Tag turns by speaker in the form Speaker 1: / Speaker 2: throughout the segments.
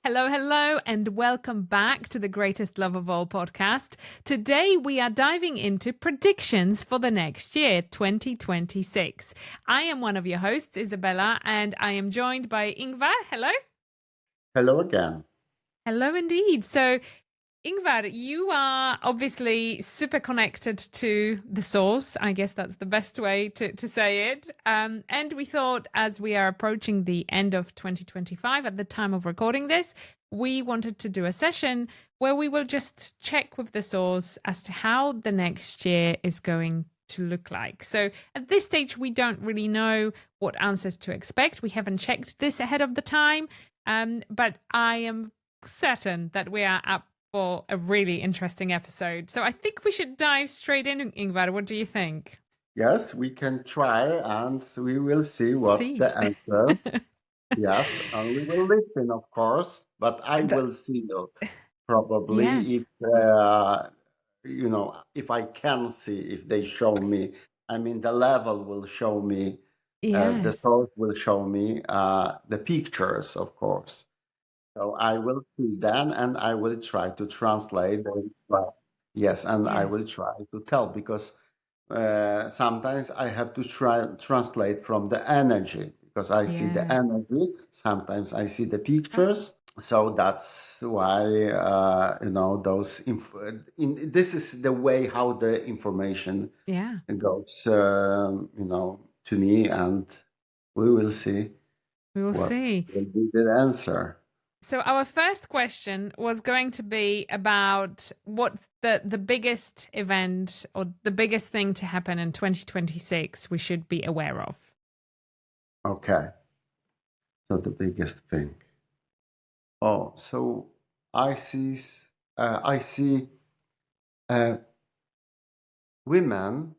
Speaker 1: Hello, hello, and welcome back to the Greatest Love of All podcast. Today we are diving into predictions for the next year, 2026. I am one of your hosts, Izabela, and I am joined by Ingvar. Hello.
Speaker 2: Hello again.
Speaker 1: Hello, indeed. So, Ingvar, you are obviously super connected to the source. I guess that's the best way to say it. And we thought, as we are approaching the end of 2025 at the time of recording this, we wanted to do a session where we will just check with the source as to how the next year is going to look like. So at this stage, we don't really know what answers to expect. We haven't checked this ahead of the time, but I am certain that we are up for a really interesting episode. So I think we should dive straight in, Ingvar. What do you think?
Speaker 2: Yes, we can try and we will see what
Speaker 1: See.
Speaker 2: the answer. Yes, and we will listen, of course, but I
Speaker 1: The-
Speaker 2: will see probably
Speaker 1: yes.
Speaker 2: if I can see, if they show me. I mean, the level will show me, the
Speaker 1: Yes.
Speaker 2: source will show me the pictures, of course. So I will see then, and I will try to translate. Yes, and I will
Speaker 1: Yes.
Speaker 2: try to tell because sometimes I have to try translate from the energy because I see the
Speaker 1: Yes.
Speaker 2: energy. Sometimes I see the
Speaker 1: That's
Speaker 2: pictures. So that's why this is the way how the information
Speaker 1: yeah.
Speaker 2: goes to me, and we will see
Speaker 1: We will
Speaker 2: what
Speaker 1: see.
Speaker 2: will be the answer.
Speaker 1: So our first question was going to be about what's the biggest event or the biggest thing to happen in 2026 we should be aware of.
Speaker 2: Okay, so the biggest thing. Oh, so I see, I see uh, women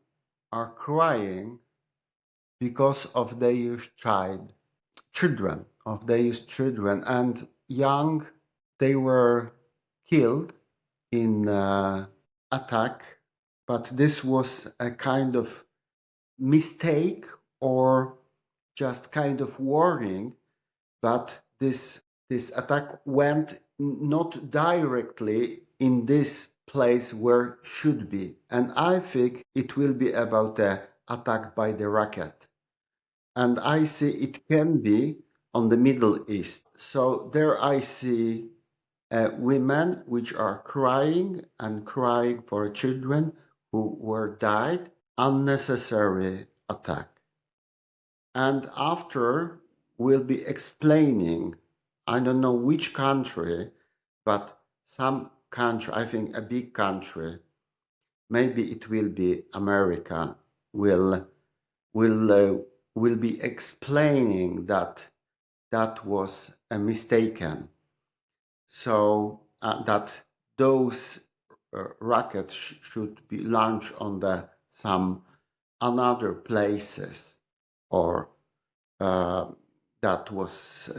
Speaker 2: are crying because of their children, of their children, and young, they were killed in attack, but this was a kind of mistake or just kind of warning, but this attack went not directly in this place where should be, and I think it will be about the attack by the rocket, and I see it can be on the Middle East. So there I see women which are crying and crying for children who were died, unnecessary attack. And after we'll be explaining, I don't know which country, but some country, I think a big country, maybe it will be America, will be explaining that that was a mistaken. So that those rockets should be launched on the some another places, or that was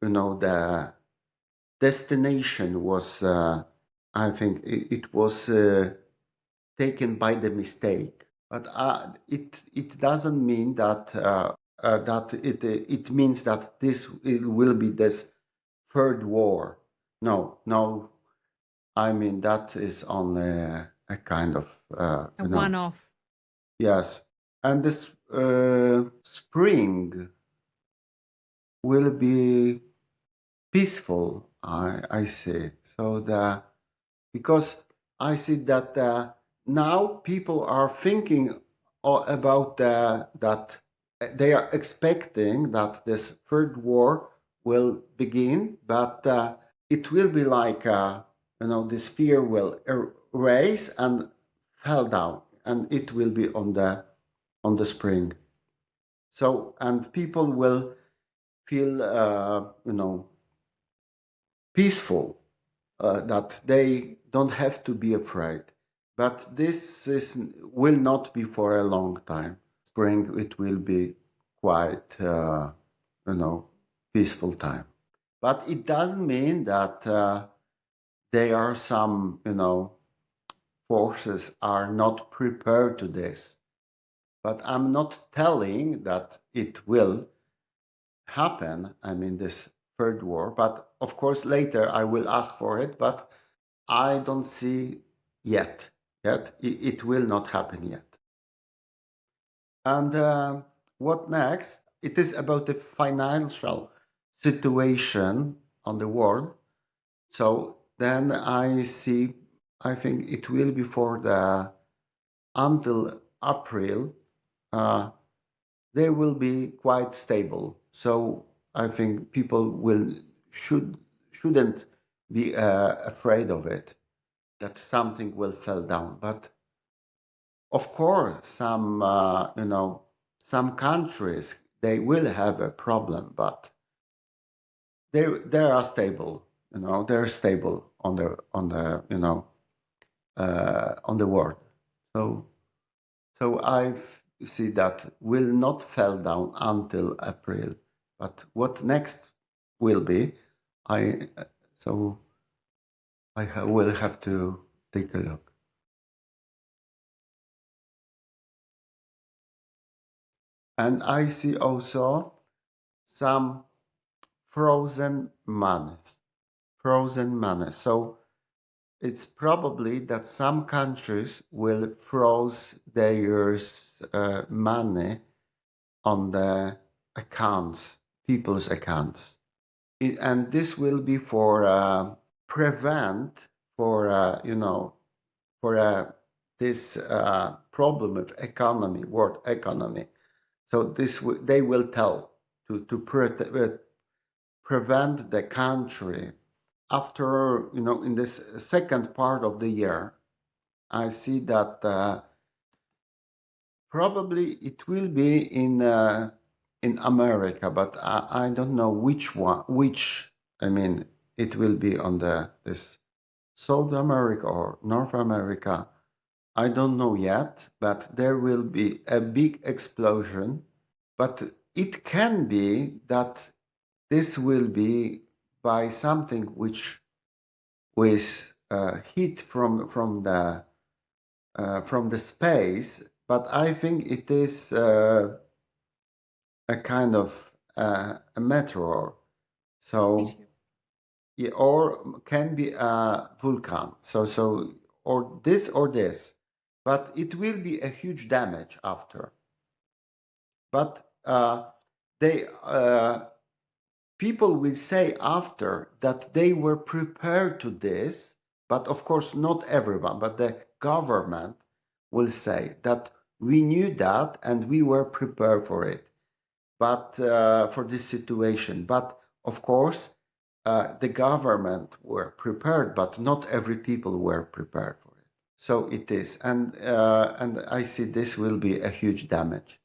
Speaker 2: the destination was I think it was taken by the mistake, but it doesn't mean that that it means that this it will be this third war. No, no, I mean that is only a kind of
Speaker 1: A one-off.
Speaker 2: yes, and this spring will be peaceful. I see. So because I see that now people are thinking about that they are expecting that this third war will begin, but it will be like this fear will erase and fell down, and it will be on the spring. So and people will feel peaceful, that they don't have to be afraid. But will not be for a long time. Spring, it will be quite, peaceful time. But it doesn't mean that there are some, forces are not prepared to this. But I'm not telling that it will happen. I mean, this third war. But of course, later I will ask for it. But I don't see yet. It will not happen yet. And what next? It is about the financial situation on the world. So then I see, I think it will be for the until April, they will be quite stable. So I think people shouldn't be afraid of it, that something will fall down. But of course, some countries, they will have a problem, but they are stable. They're stable on the world. So I see that will not fall down until April. But what next will be, I so will have to take a look. And I see also some frozen money. Frozen money. So it's probably that some countries will froze their money on the accounts, people's accounts. And this will be for prevent for this problem of economy, world economy. So they will tell to prevent the country after in this second part of the year. I see that probably it will be in America, but I don't know which one. I mean, it will be on this South America or North America. I don't know yet, but there will be a big explosion. But it can be that this will be by something which with heat from the space. But I think it is a kind of a meteor. So yeah, or can be a volcano. So or this, but it will be a huge damage after. But they people will say after that they were prepared to this, but of course not everyone, but the government will say that we knew that and we were prepared for it, but for this situation. But of course, the government were prepared, but not every people were prepared for it. So it is, and I see this will be a huge damage.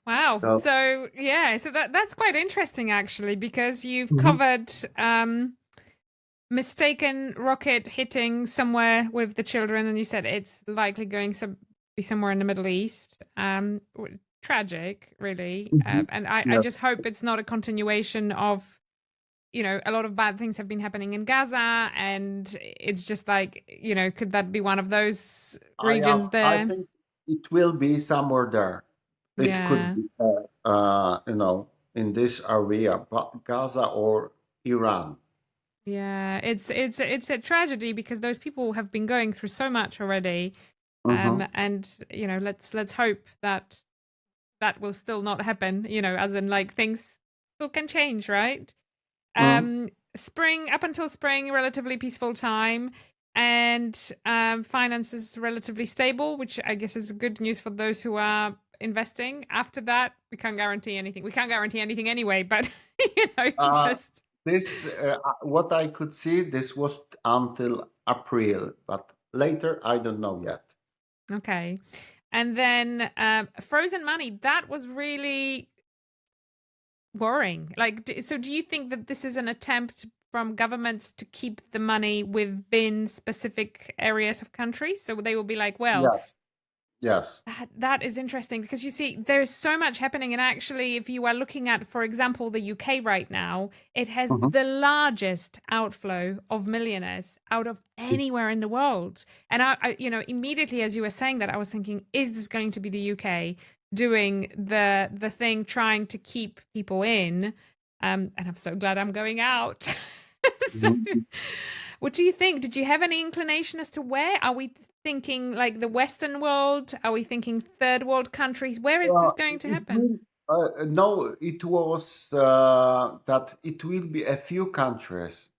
Speaker 1: Wow.
Speaker 2: So
Speaker 1: So yeah, so that's quite interesting actually, because you've
Speaker 2: Mhm.
Speaker 1: covered mistaken rocket hitting somewhere with the children, and you said it's likely going to be somewhere in the Middle East. Tragic, really.
Speaker 2: Mhm.
Speaker 1: And I
Speaker 2: Yeah.
Speaker 1: just hope it's not a continuation of, a lot of bad things have been happening in Gaza, and it's just like, could that be one of those regions
Speaker 2: I
Speaker 1: there?
Speaker 2: think it will be somewhere there. It could
Speaker 1: Yeah.
Speaker 2: be, in this area, Gaza or Iran.
Speaker 1: Yeah, it's a tragedy because those people have been going through so much already.
Speaker 2: Mhm.
Speaker 1: And let's hope that that will still not happen, as in like things still can change, right?
Speaker 2: Mhm.
Speaker 1: Spring, up until spring, relatively peaceful time, and finances relatively stable, which I guess is good news for those who are investing. After that, we can't guarantee anything. We can't guarantee anything anyway, but
Speaker 2: Uh,
Speaker 1: just
Speaker 2: this, what I could see, this was until April, but later I don't know yet.
Speaker 1: okay. And then frozen money, that was really worrying. Like, so do you think that this is an attempt from governments to keep the money within specific areas of countries? So they will be like, well,
Speaker 2: Yes, yes.
Speaker 1: that is interesting because you see, there's so much happening. And actually, if you are looking at, for example, the UK right now, it has
Speaker 2: Mhm.
Speaker 1: the largest outflow of millionaires out of anywhere in the world. And immediately as you were saying that, I was thinking, is this going to be the UK doing the thing, trying to keep people in? And I'm so glad I'm going out. So,
Speaker 2: Mhm.
Speaker 1: what do you think? Did you have any inclination as to where? Are we thinking like the Western world? Are we thinking third world countries? Where is this going to
Speaker 2: It
Speaker 1: happen?
Speaker 2: will, no, it was that it will be a few countries,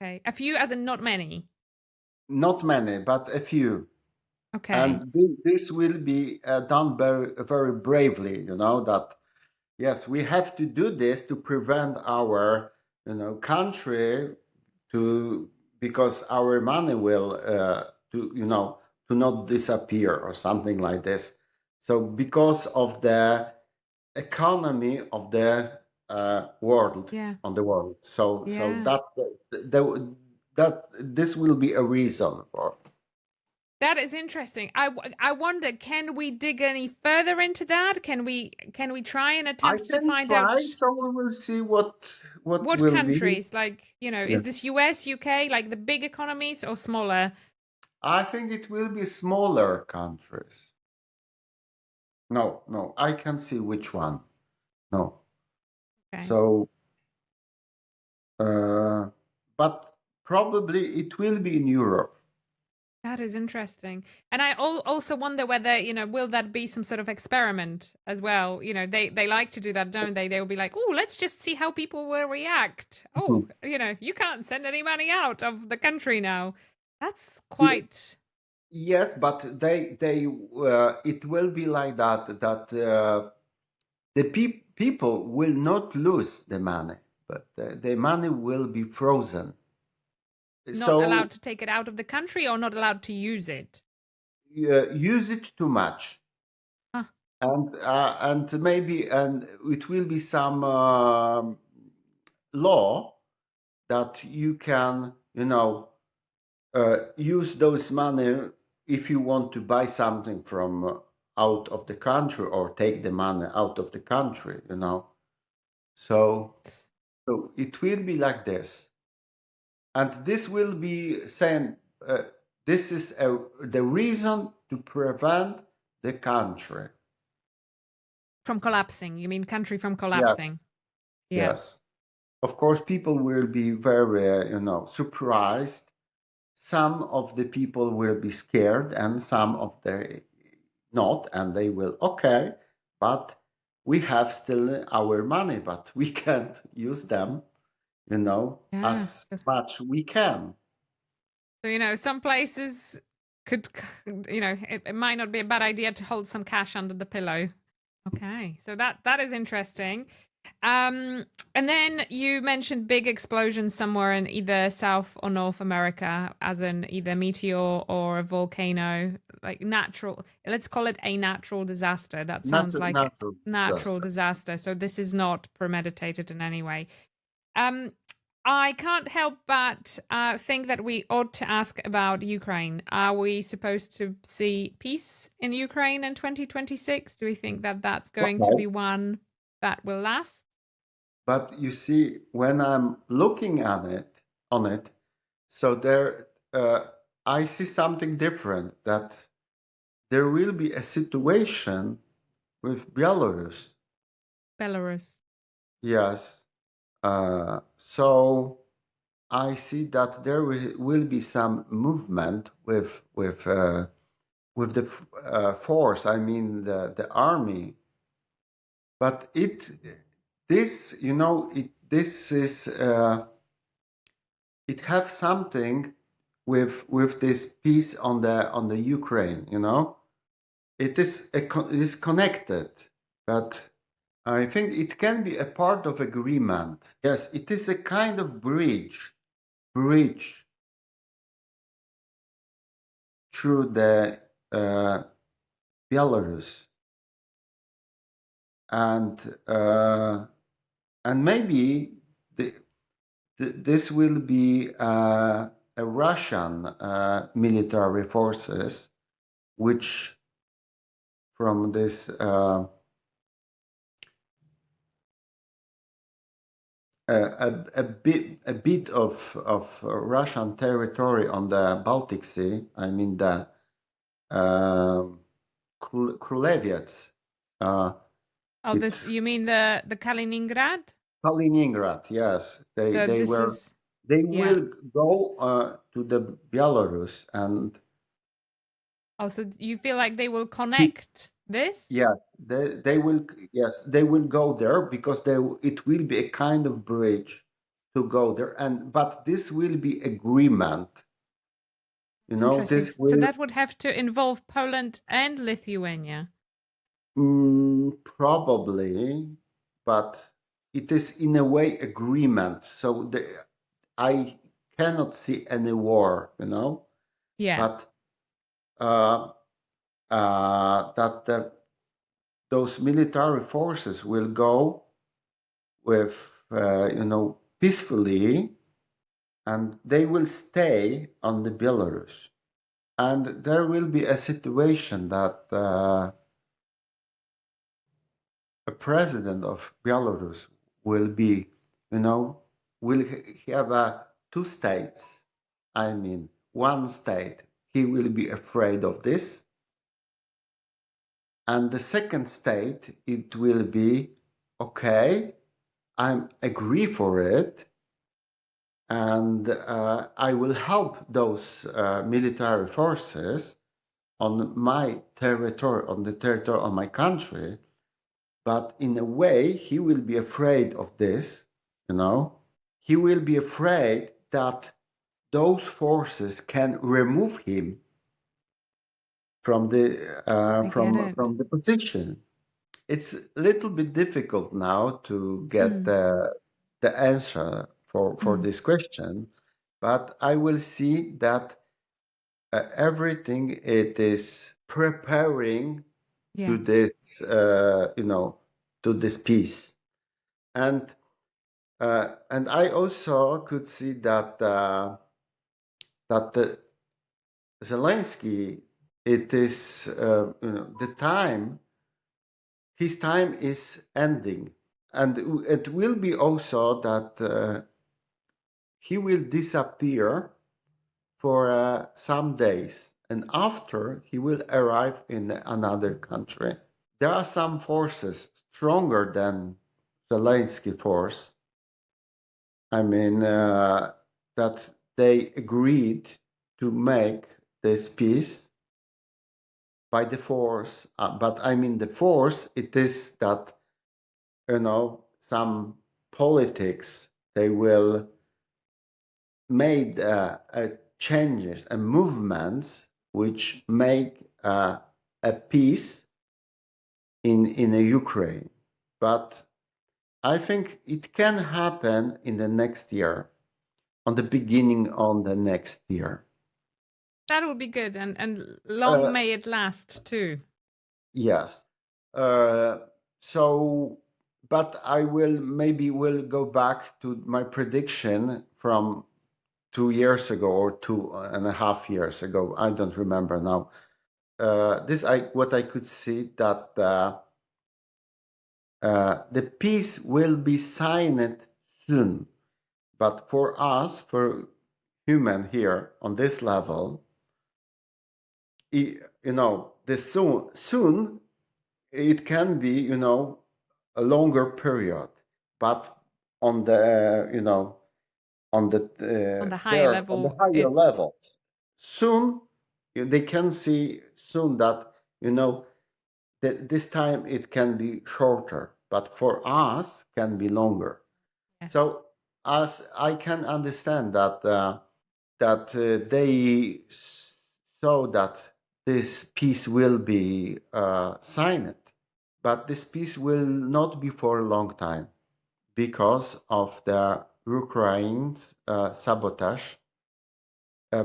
Speaker 1: Okay, a few, as in not many.
Speaker 2: not many, but a few.
Speaker 1: Okay.
Speaker 2: And this will be done very, very bravely, that yes, we have to do this to prevent our, country to, because our money will, to not disappear or something like this. So because of the economy of the world,
Speaker 1: Yeah.
Speaker 2: on the world. So
Speaker 1: Yeah.
Speaker 2: that this will be a reason for.
Speaker 1: That is interesting. I wonder, can we dig any further into that? Can we try and
Speaker 2: I
Speaker 1: attempt to
Speaker 2: can
Speaker 1: find
Speaker 2: try,
Speaker 1: out
Speaker 2: so we will see what
Speaker 1: what
Speaker 2: will be.
Speaker 1: countries, like,
Speaker 2: Yeah.
Speaker 1: is this US, UK, like the big economies or smaller?
Speaker 2: I think it will be smaller countries. No, no, I can see which one. No.
Speaker 1: Okay.
Speaker 2: So, uh, but probably it will be in Europe.
Speaker 1: That is interesting. And I also wonder whether, will that be some sort of experiment as well? They like to do that, don't they? They'll be like, oh, let's just see how people will react. Oh,
Speaker 2: Mhm.
Speaker 1: you can't send any money out of the country now. That's
Speaker 2: Ye-
Speaker 1: quite.
Speaker 2: Yes, but they it will be like that the people will not lose the money, but the money will be frozen.
Speaker 1: Not allowed
Speaker 2: So
Speaker 1: to take it out of the country or not allowed to use it?
Speaker 2: use it too much,
Speaker 1: Huh.
Speaker 2: and maybe and it will be some law that you can use those money if you want to buy something from out of the country or take the money out of the country. So so it will be like this. And this will be saying this is the reason to prevent the country.
Speaker 1: From collapsing. You mean country from
Speaker 2: Yes,
Speaker 1: collapsing? Yeah.
Speaker 2: yes. Of course, people will be very, surprised. Some of the people will be scared, and some of the not, and they will okay, but we have still our money, but we can't use them,
Speaker 1: Yeah.
Speaker 2: as much we can.
Speaker 1: So, some places could, it might not be a bad idea to hold some cash under the pillow. Okay. So that is interesting. Um, and then you mentioned big explosions somewhere in either South or North America, as in either meteor or a volcano, like natural, let's call it a natural disaster. That sounds
Speaker 2: Natural,
Speaker 1: like a
Speaker 2: natural
Speaker 1: natural
Speaker 2: disaster.
Speaker 1: disaster. So this is not premeditated in any way. Um, I can't help but think that we ought to ask about Ukraine. Are we supposed to see peace in Ukraine in 2026? Do we think that that's going to be
Speaker 2: Okay.
Speaker 1: one that will last?
Speaker 2: But you see, when I'm looking at it on it, so there I see something different, that there will be a situation with Belarus.
Speaker 1: Belarus.
Speaker 2: Yes. So I see that there will be some movement with the force. I mean the army, but this this is it have something with this peace on the Ukraine. It is connected, but I think it can be a part of agreement. Yes, it is a kind of bridge through the Belarus, and maybe the, this will be a Russian military forces, which from this a bit of Russian territory on the Baltic Sea. I mean the Krulevets.
Speaker 1: Oh, this,
Speaker 2: It
Speaker 1: you mean the Kaliningrad?
Speaker 2: Kaliningrad, yes.
Speaker 1: So
Speaker 2: They
Speaker 1: this
Speaker 2: were
Speaker 1: is,
Speaker 2: they
Speaker 1: yeah.
Speaker 2: will go to the Belarus and
Speaker 1: Also, you feel like they will
Speaker 2: he,
Speaker 1: connect this?
Speaker 2: yeah, they will, yes, they will go there because it will be a kind of bridge to go there, and but this will be agreement,
Speaker 1: It's interesting.
Speaker 2: this
Speaker 1: So
Speaker 2: will
Speaker 1: that would have to involve Poland and Lithuania.
Speaker 2: probably, but it is in a way agreement. So I cannot see any war,
Speaker 1: Yeah,
Speaker 2: but uh, that those military forces will go with, peacefully, and they will stay on the Belarus. And there will be a situation that a president of Belarus will be, will have two states. I mean, one state, he will be afraid of this. And the second state, it will be, okay, I agree for it, and I will help those military forces on my territory, on the territory of my country. But in a way, he will be afraid of this, you know. He will be afraid that those forces can remove him from
Speaker 1: I get it.
Speaker 2: the position. It's a little bit difficult now to get
Speaker 1: Mm,
Speaker 2: the answer for
Speaker 1: mm,
Speaker 2: this question, but I will see that everything it is preparing
Speaker 1: yeah.
Speaker 2: to this, to this peace, and I also could see that the Zelensky, it is the time, his time is ending, and it will be also that he will disappear for some days, and after he will arrive in another country. There are some forces stronger than Zelensky force. I mean that they agreed to make this peace by the force, but I mean the force. It is that some politics they will made changes and movements which make a peace in a Ukraine. But I think it can happen in the next year, on the beginning on the next year.
Speaker 1: That would be good, and long
Speaker 2: Uh,
Speaker 1: may it last too.
Speaker 2: yes. Uh, so, but I will go back to my prediction from 2 years ago or 2.5 years ago. I don't remember now. What I could see that the peace will be signed soon, but for us, for human here on this level, the soon it can be a longer period, but on the on the
Speaker 1: On the higher
Speaker 2: there on the
Speaker 1: level,
Speaker 2: higher
Speaker 1: it's
Speaker 2: level, soon they can see soon that this time it can be shorter, but for us can be longer.
Speaker 1: yes,
Speaker 2: So as I can understand that they saw that this peace will be signed, but this peace will not be for a long time because of the Ukraine's sabotage,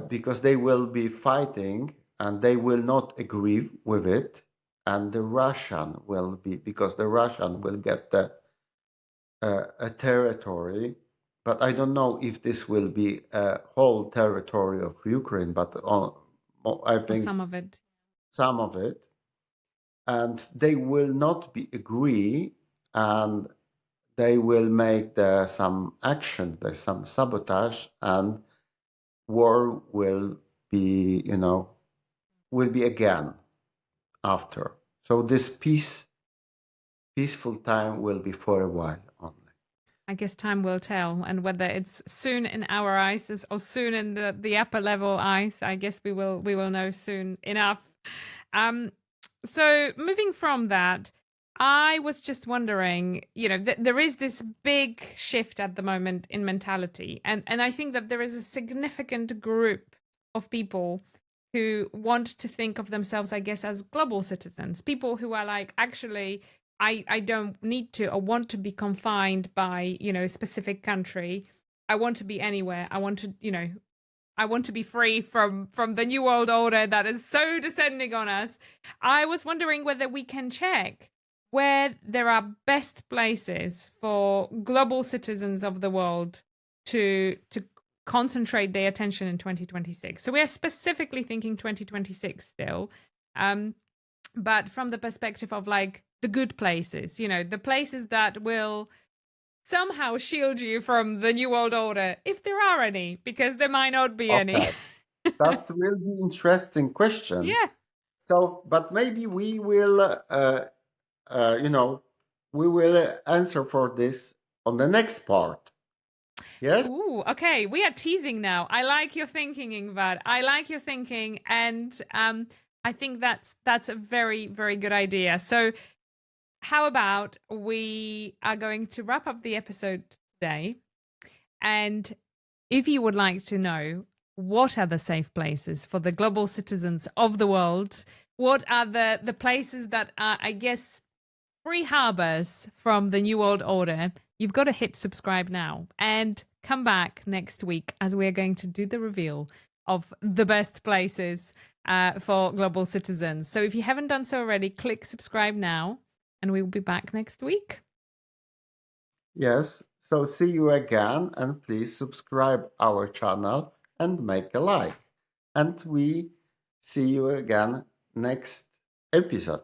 Speaker 2: because they will be fighting and they will not agree with it, and the Russian will be, because the Russian will get a territory, but I don't know if this will be a whole territory of Ukraine, but I
Speaker 1: or
Speaker 2: think
Speaker 1: some of it.
Speaker 2: some of it, and they will not be agree, and they will make some action, there's some sabotage, and war be, will be again after. So this peaceful time will be for a while only.
Speaker 1: I guess time will tell, and whether it's soon in our eyes or soon in the upper level eyes, I guess we will know soon enough. Um, so moving from that, I was just wondering, there is this big shift at the moment in mentality, and I think that there is a significant group of people who want to think of themselves, I guess, as global citizens, people who are like, actually, I don't need to or want to be confined by, a specific country. I want to be anywhere. I want to be free from the new world order that is so descending on us. I was wondering whether we can check where there are best places for global citizens of the world to concentrate their attention in 2026. So we are specifically thinking 2026 still. But from the perspective of like the good places, the places that will somehow shield you from the new world order, if there are any, because there might not be any.
Speaker 2: Okay, that will be interesting question.
Speaker 1: Yeah.
Speaker 2: So, but maybe we will, you know, we will answer for this on the next part. Yes?
Speaker 1: Ooh, okay. We are teasing now. I like your thinking, Ingvar. I like your thinking, and I think that's a very, very good idea. So, how about we are going to wrap up the episode today? And if you would like to know what are the safe places for the global citizens of the world, what are the places that are, I guess, free harbors from the New World Order, you've got to hit subscribe now and come back next week as we're going to do the reveal of the best places for global citizens. So if you haven't done so already, click subscribe now and we will be back next week.
Speaker 2: Yes. So see you again, and please subscribe our channel and make a like. And we see you again next episode.